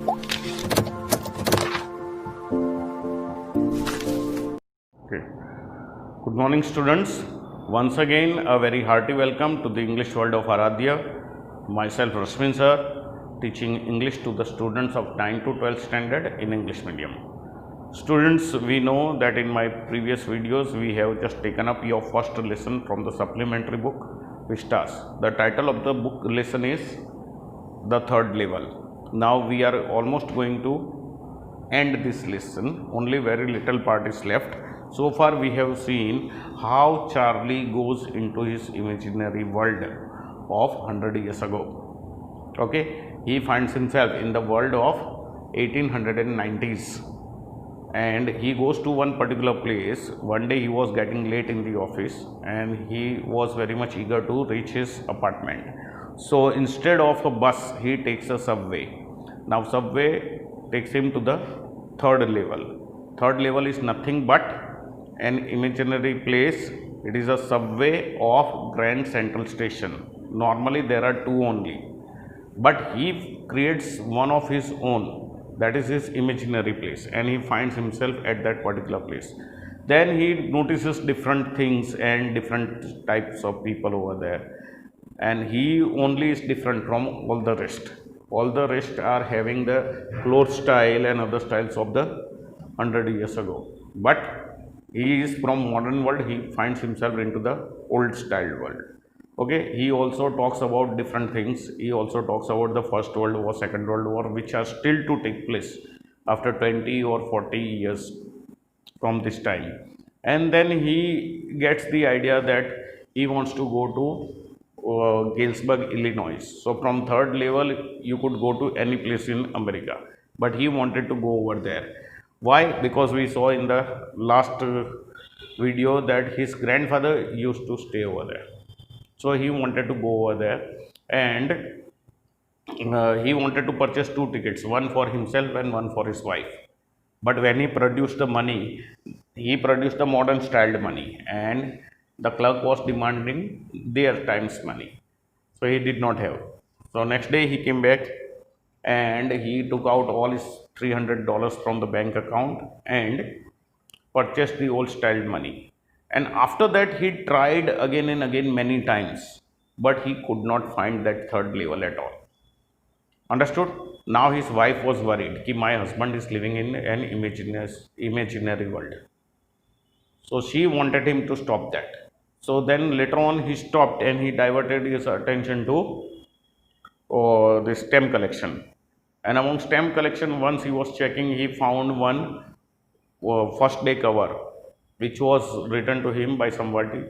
Okay. Good morning, students. Once again, a very hearty welcome to the English world of Aradhya. Myself, Rashmin sir, teaching English to the students of 9 to 12 standard in English medium. Students, we know that in my previous videos, we have just taken up your first lesson from the supplementary book, Vistas. The title of the book lesson is The Third Level. Now we are almost going to end this lesson. Only very little part is left. So far we have seen how Charlie goes into his imaginary world of 100 years ago. Okay, he finds himself in the world of 1890s and he goes to one particular place. One day he was getting late in the office and he was very much eager to reach his apartment. So instead of a bus, he takes a subway. Now subway takes him to the third level. Third level is nothing but an imaginary place. It is a subway of Grand Central Station. Normally there are two only, but he creates one of his own. That is his imaginary place, and he finds himself at that particular place. Then he notices different things and different types of people over there, and he only is different from all the rest. All the rest are having the clothes style and other styles of the 100 years ago, but he is from modern world. He finds himself into the old style world. Okay, he also talks about different things. He also talks about the First World War, Second World War, which are still to take place after 20 or 40 years from this time. And then he gets the idea that he wants to go to Galesburg, Illinois. So from third level, you could go to any place in America, but he wanted to go over there. Why? Because we saw in the last video that his grandfather used to stay over there. So he wanted to go over there, and he wanted to purchase two tickets, one for himself and one for his wife. But when he produced the money, he produced the modern styled money, and the clerk was demanding their times money. So he did not have. So next day he came back and he took out all his $300 from the bank account and purchased the old styled money. And after that he tried again and again many times, but he could not find that third level at all. Understood? Now his wife was worried that my husband is living in an imaginary world. So she wanted him to stop that. So then later on he stopped and he diverted his attention to the stamp collection. And among stamp collection, once he was checking, he found one first day cover, which was written to him by somebody.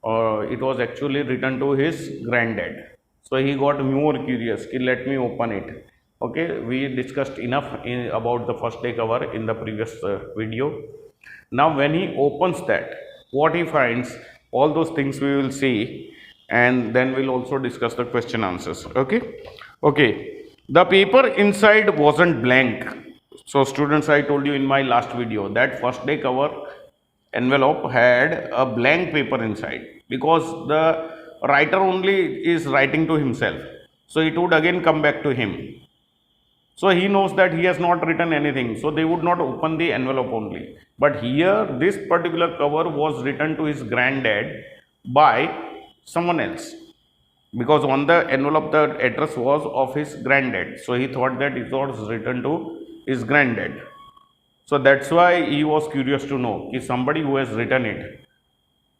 It was actually written to his granddad. So he got more curious. Let me open it. Okay, we discussed enough about the first day cover in the previous video. Now when he opens that, what he finds, all those things we will see, and then we'll also discuss the question answers. Okay, the paper inside wasn't blank. So students, I told you in my last video that first day cover envelope had a blank paper inside, because the writer only is writing to himself, so it would again come back to him. So he knows that he has not written anything, so they would not open the envelope only. But here this particular cover was written to his granddad by someone else, because on the envelope the address was of his granddad, so he thought that it was written to his granddad. So that's why he was curious to know if somebody who has written it,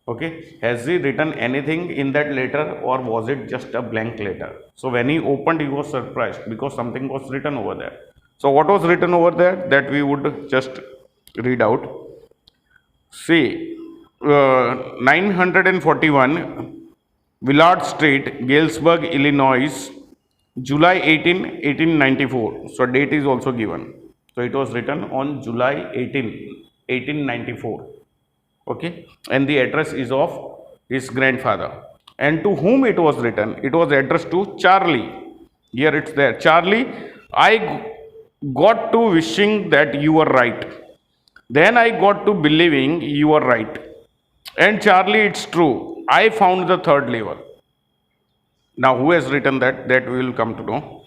okay, has he written anything in that letter, or was it just a blank letter? So when he opened, he was surprised because something was written over there. So what was written over there, that we would just read out. See, 941 Willard Street, Galesburg, Illinois, July 18, 1894. So date is also given. So it was written on July 18, 1894. Okay, and the address is of his grandfather. And to whom it was written? It was addressed to Charlie. Here it's there. Charlie, I got to wishing that you were right. Then I got to believing you were right. And Charlie, it's true. I found the third level. Now, who has written that? That we will come to know.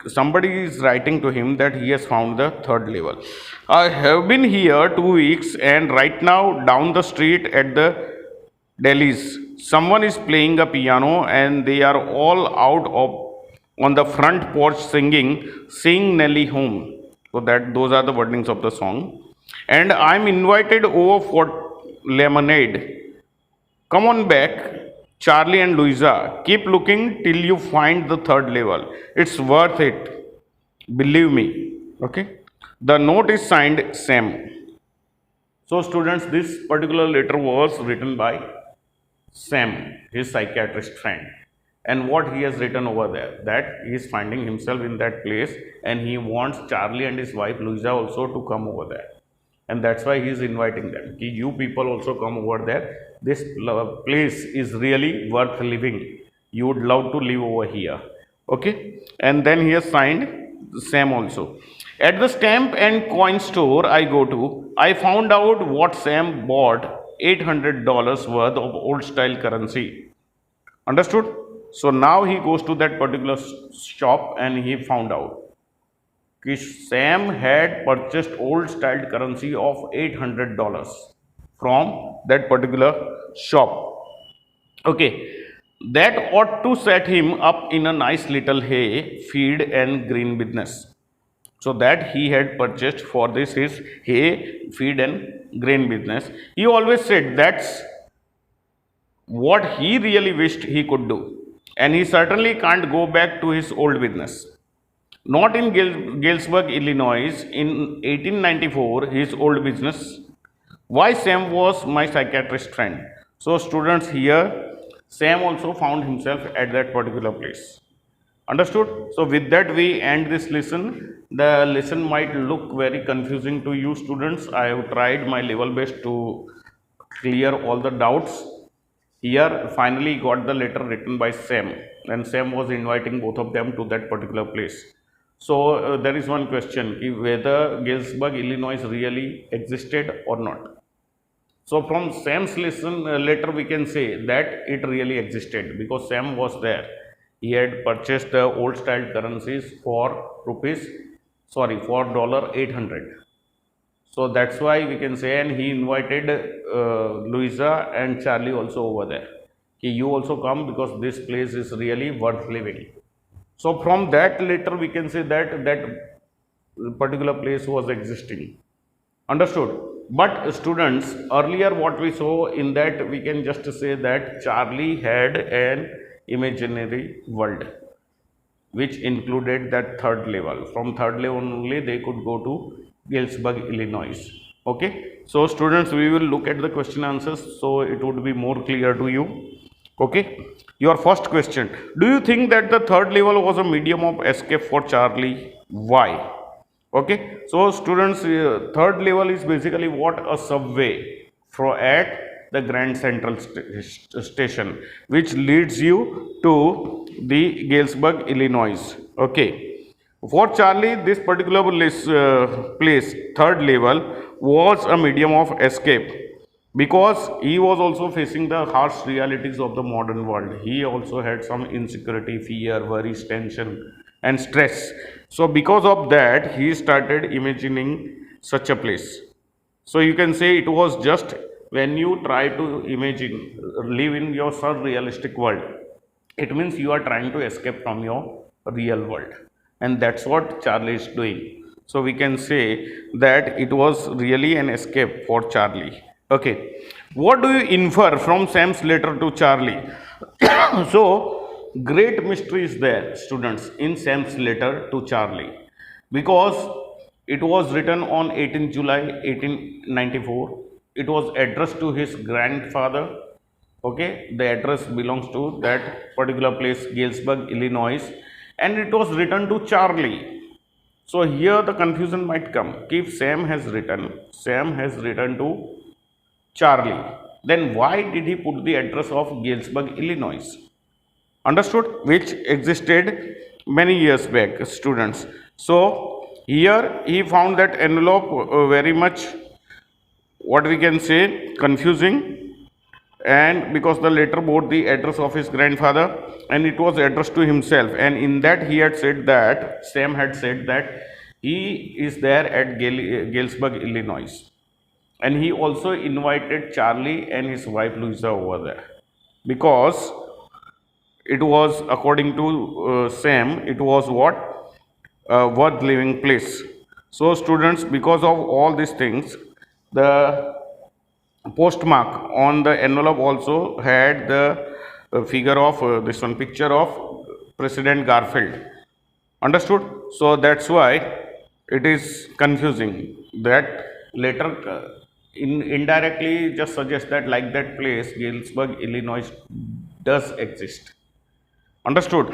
somebody is writing to him that he has found the third level. I have been here 2 weeks, and right now down the street at the Delhi's, someone is playing a piano, and they are all out of on the front porch singing "Sing Nelly Home." So that those are the wordings of the song. And I'm invited over for lemonade. Come on back, Charlie and Louisa. Keep looking till you find the third level. It's worth it. Believe me. Okay. The note is signed Sam. So, students, this particular letter was written by Sam, his psychiatrist friend. And what he has written over there, that he is finding himself in that place and he wants Charlie and his wife Louisa also to come over there. And that's why he is inviting them. You people also come over there. This place is really worth living. You would love to live over here. Okay. And then he has signed Sam also. At the stamp and coin store I go to, I found out what Sam bought $800 worth of old style currency. Understood? So now he goes to that particular shop and he found out that Sam had purchased old style currency of $800 from that particular shop. Okay, that ought to set him up in a nice little hay, feed and grain business. So that he had purchased for this his hay, feed and grain business. He always said that's what he really wished he could do. And he certainly can't go back to his old business. Not in Galesburg, Illinois, in 1894, his old business. Why Sam was my psychiatrist friend. So, students, here, Sam also found himself at that particular place. Understood? So, with that, we end this lesson. The lesson might look very confusing to you, students. I have tried my level best to clear all the doubts. Here, finally got the letter written by Sam, and Sam was inviting both of them to that particular place. So, there is one question, whether Galesburg, Illinois really existed or not. So, from Sam's letter we can say that it really existed because Sam was there. He had purchased the old style currencies for $800. So that's why we can say, and he invited Louisa and Charlie also over there. You also come because this place is really worth living. So from that letter we can say that that particular place was existing. Understood? But students, earlier what we saw in that, we can just say that Charlie had an imaginary world which included that third level. From third level only they could go to Galesburg, Illinois. Okay. So students, we will look at the question answers so it would be more clear to you. Okay. Your first question, do you think that the third level was a medium of escape for Charlie? Why? Okay. So students, third level is basically what? A subway at the Grand Central Station, which leads you to the Galesburg, Illinois. Okay. For Charlie, this particular place, third level, was a medium of escape because he was also facing the harsh realities of the modern world. He also had some insecurity, fear, worries, tension and stress. So because of that, he started imagining such a place. So you can say it was just when you try to imagine, live in your surrealistic world, it means you are trying to escape from your real world. And that's what Charlie is doing. So we can say that it was really an escape for Charlie. Okay. What do you infer from Sam's letter to Charlie? So, great mystery is there, students, in Sam's letter to Charlie, because it was written on 18 July 1894. It was addressed to his grandfather. Okay. The address belongs to that particular place, Galesburg, Illinois. And it was written to Charlie. So here the confusion might come. If Sam has written to Charlie, then why did he put the address of Galesburg, Illinois? Understood? Which existed many years back, students. So here he found that envelope very much, what we can say, confusing. and because the letter bore the address of his grandfather and it was addressed to himself, and in that he had said that Sam had said that he is there at Galesburg, Illinois, and he also invited Charlie and his wife Louisa over there because it was, according to Sam, it was what, worth living place. So students, because of all these things, the postmark on the envelope also had the figure of this one, picture of President Garfield. Understood? So that's why it is confusing. That letter indirectly just suggests that like that place, Galesburg, Illinois, does exist. Understood?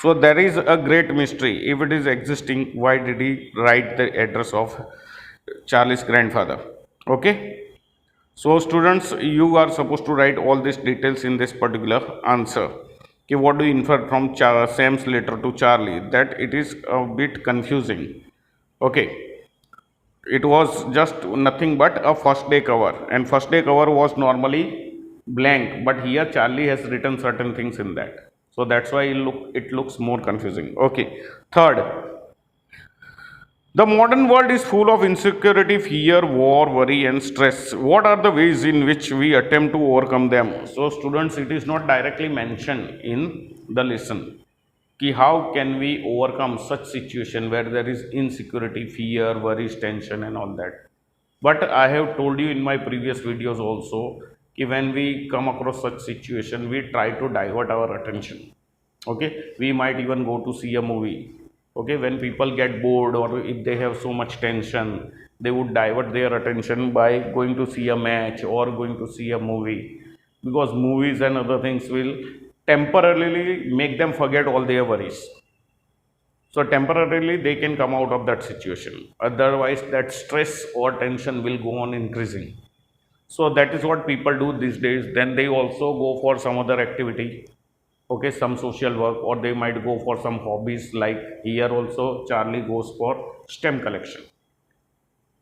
So there is a great mystery. If it is existing, why did he write the address of Charlie's grandfather? Okay. So students, you are supposed to write all these details in this particular answer. Okay, what do you infer from Sam's letter to Charlie? That it is a bit confusing. Okay, it was just nothing but a first day cover, and first day cover was normally blank, but here Charlie has written certain things in that. So that's why it looks more confusing. Okay, third, the modern world is full of insecurity, fear, war, worry, and stress. What are the ways in which we attempt to overcome them? So, students, it is not directly mentioned in the lesson. Ki how can we overcome such situation where there is insecurity, fear, worries, tension, and all that. But I have told you in my previous videos also, ki when we come across such situation, we try to divert our attention. Okay, we might even go to see a movie. Okay, when people get bored or if they have so much tension, they would divert their attention by going to see a match or going to see a movie, because movies and other things will temporarily make them forget all their worries. So temporarily they can come out of that situation, otherwise that stress or tension will go on increasing. So that is what people do these days. Then they also go for some other activity, okay, some social work, or they might go for some hobbies. Like here also Charlie goes for stamp collection.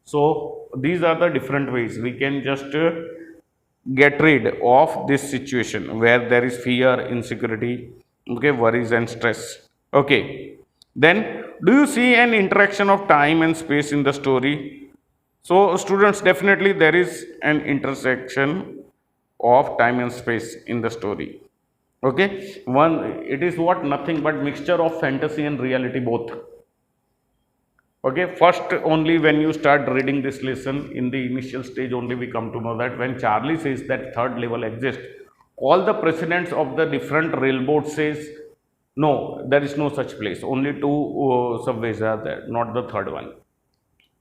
So these are the different ways we can just get rid of this situation where there is fear, insecurity, okay, worries and stress. Okay, then do you see an interaction of time and space in the story? So students, definitely there is an intersection of time and space in the story. Okay, one, it is what, nothing but mixture of fantasy and reality both. Okay, first only when you start reading this lesson in the initial stage only we come to know that when Charlie says that third level exists, all the presidents of the different railroads says no, there is no such place, only two subways are there, not the third one.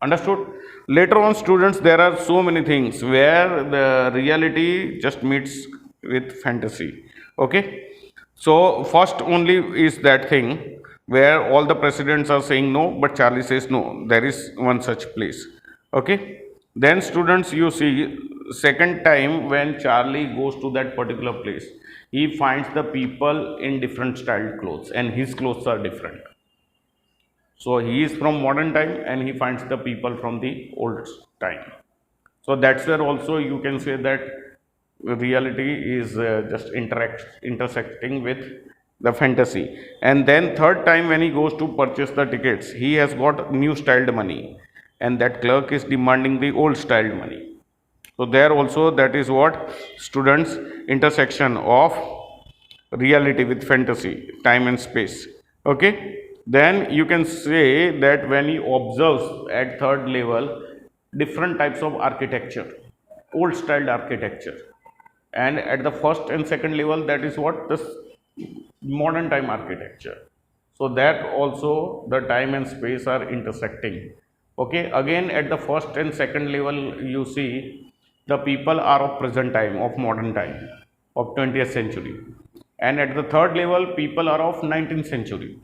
Understood? Later on students, there are so many things where the reality just meets with fantasy. Okay, so first only is that thing where all the presidents are saying no, but Charlie says no, there is one such place. Okay, then students, you see, second time when Charlie goes to that particular place, he finds the people in different styled clothes and his clothes are different. So he is from modern time and he finds the people from the old time. So that's where also you can say that reality is just intersecting with the fantasy. And then third time when he goes to purchase the tickets, he has got new styled money and that clerk is demanding the old styled money. So there also, that is what students, intersection of reality with fantasy, time and space. Okay, then you can say that when he observes at third level different types of architecture, old styled architecture, and at the first and second level, that is what, this modern time architecture. So that also the time and space are intersecting. Okay, again at the first and second level you see the people are of present time, of modern time, of 20th century, and at the third level people are of 19th century.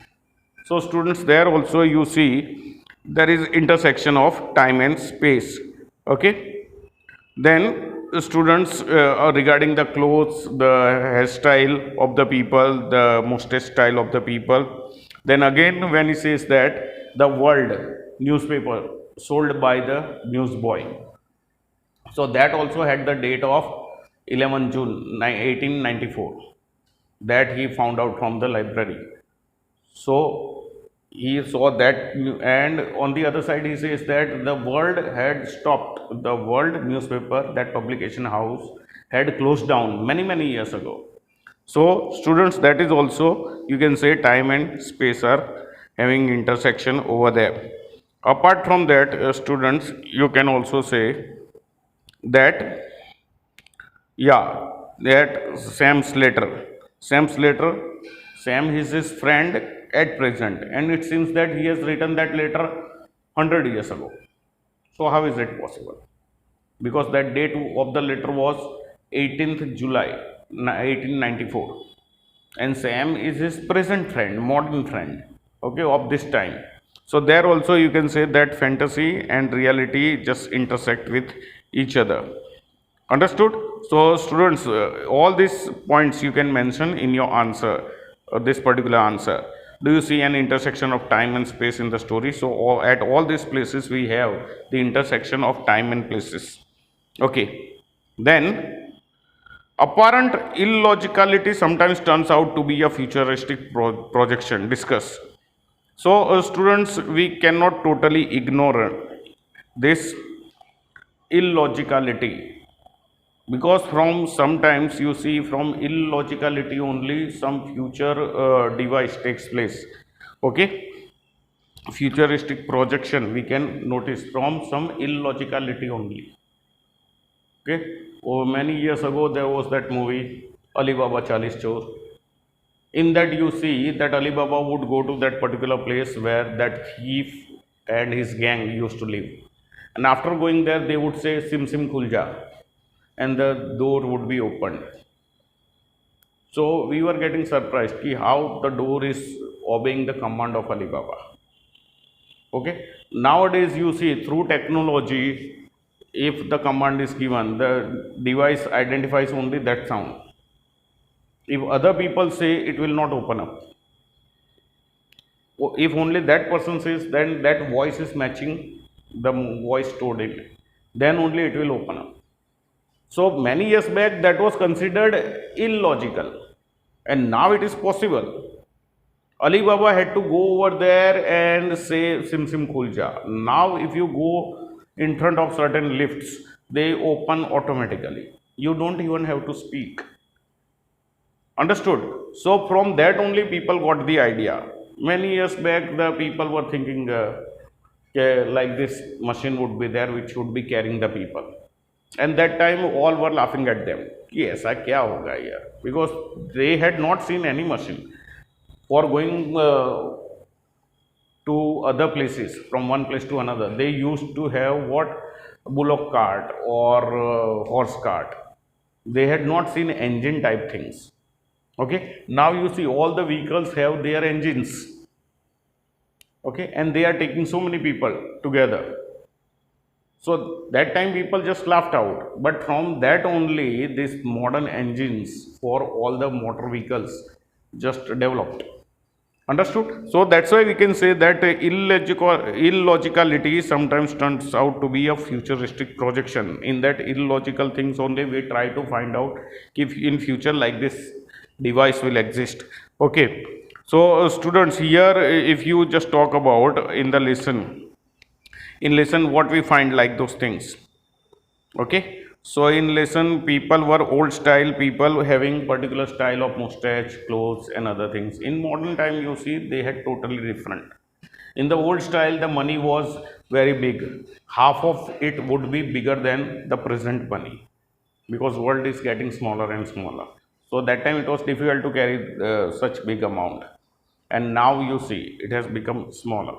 So students, there also you see there is intersection of time and space. Okay, then students, regarding the clothes, the hairstyle of the people, the mustache style of the people. Then again when he says that the World newspaper sold by the newsboy, so that also had the date of 11 June 1894, that he found out from the library. So he saw that, and on the other side he says that the world had stopped. The world newspaper, that publication house, had closed down many years ago. So students, that is also, you can say, time and space are having intersection over there. Apart from that, students, you can also say that, yeah, that Sam Slater, Sam is his friend at present, and it seems that he has written that letter 100 years ago. So how is it possible? Because that date of the letter was 18th July 1894, and Sam is his present friend, modern friend, okay, of this time. So there also you can say that fantasy and reality just intersect with each other. Understood? So students, all these points you can mention in your answer, this particular answer. Do you see an intersection of time and space in the story? So at all these places we have the intersection of time and places. Okay. Then apparent illogicality sometimes turns out to be a futuristic projection. Discuss. So students, we cannot totally ignore this illogicality, because from sometimes you see from illogicality only some future device takes place. Okay, futuristic projection we can notice from some illogicality only. Okay, many years ago there was that movie Alibaba Chalis Chor. In that you see that Alibaba would go to that particular place where that thief and his gang used to live, and after going there they would say Sim Sim Khulja, and the door would be opened. So we were getting surprised ki how the door is obeying the command of Alibaba. Okay. Nowadays you see through technology, if the command is given, the device identifies only that sound. If other people say, it will not open up. If only that person says, then that voice is matching the voice stored in it, then only it will open up. So many years back that was considered illogical, and now it is possible. Alibaba had to go over there and say Sim Sim Khulja. Now if you go in front of certain lifts, they open automatically. You don't even have to speak. Understood? So from that only people got the idea. Many years back the people were thinking like this machine would be there which would be carrying the people. And that time all were laughing at them. Yes, kya hoga yaar? Because they had not seen any machine for going to other places, from one place to another. They used to have what? Bullock cart or horse cart. They had not seen engine type things. Okay. Now you see all the vehicles have their engines. Okay. And they are taking so many people together. So that time people just laughed out, but from that only these modern engines for all the motor vehicles just developed. Understood? So that's why we can say that illogicality sometimes turns out to be a futuristic projection. In that illogical things only we try to find out if in future like this device will exist. Okay. So students, here if you just talk about in the lesson, what we find like those things. Okay. So in lesson people were old style people having particular style of mustache, clothes and other things. In modern time you see they had totally different. In the old style the money was very big. Half of it would be bigger than the present money, because world is getting smaller and smaller. So that time it was difficult to carry such big amount, and now you see it has become smaller.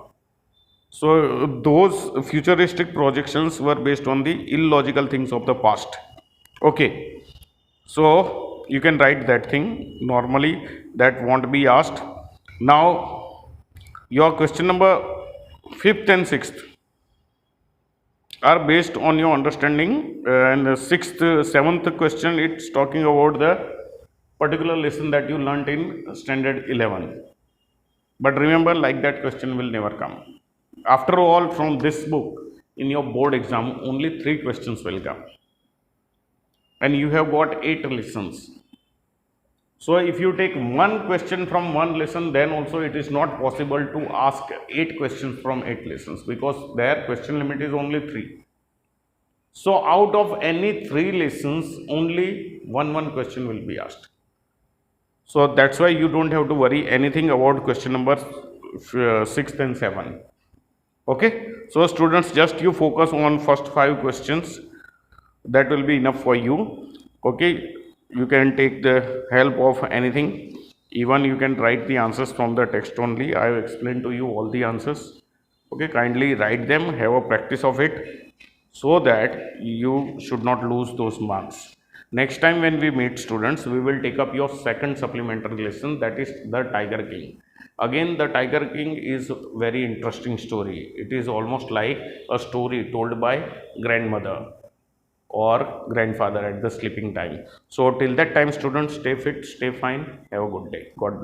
So those futuristic projections were based on the illogical things of the past. Okay. So you can write that thing. Normally that won't be asked. Now your question number 5th and 6th are based on your understanding, and the 6th, 7th question it's talking about the particular lesson that you learnt in standard 11. But remember, like that question will never come. After all, from this book, in your board exam, only 3 questions will come. and you have got 8 lessons. So if you take one question from one lesson, then also it is not possible to ask 8 questions from 8 lessons, because their question limit is only 3. So out of any 3 lessons, only one question will be asked. So that's why you don't have to worry anything about question number 6 and 7. Okay. So students, just you focus on first 5 questions. That will be enough for you. Okay. You can take the help of anything. Even you can write the answers from the text only. I have explained to you all the answers. Okay. Kindly write them. Have a practice of it, so that you should not lose those marks. Next time when we meet students, we will take up your second supplementary lesson, that is the Tiger King. Again, the Tiger King is very interesting story. It is almost like a story told by grandmother or grandfather at the sleeping time. So till that time, students, stay fit, stay fine, have a good day. God bless.